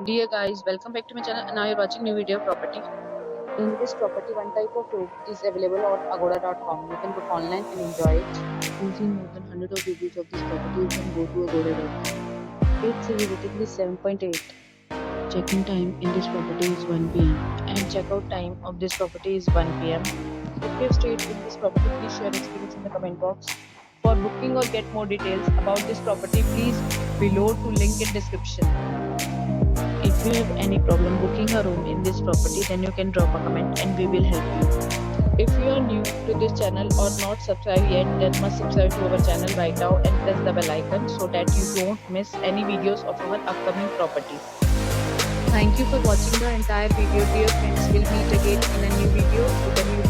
Dear guys, welcome back to my channel and now you're watching new video of property. In this property, one type of room is available on agoda.com. You can book online and enjoy it. Using more than 100 of reviews of this property, you can go to agoda.com. Its review rating is 7.8. Check-in time in this property is 1 p.m. and check-out time of this property is 1 p.m. If you have stayed in this property, please share experience in the comment box. For booking or get more details about this property, please below to link in description. If you have any problem booking a room in this property, then you can drop a comment and we will help you. If you are new to this channel or not subscribed yet, then must subscribe to our channel right now and press the bell icon so that you don't miss any videos of our upcoming property. Thank you for watching the entire video, dear friends. We'll meet again in a new video with a new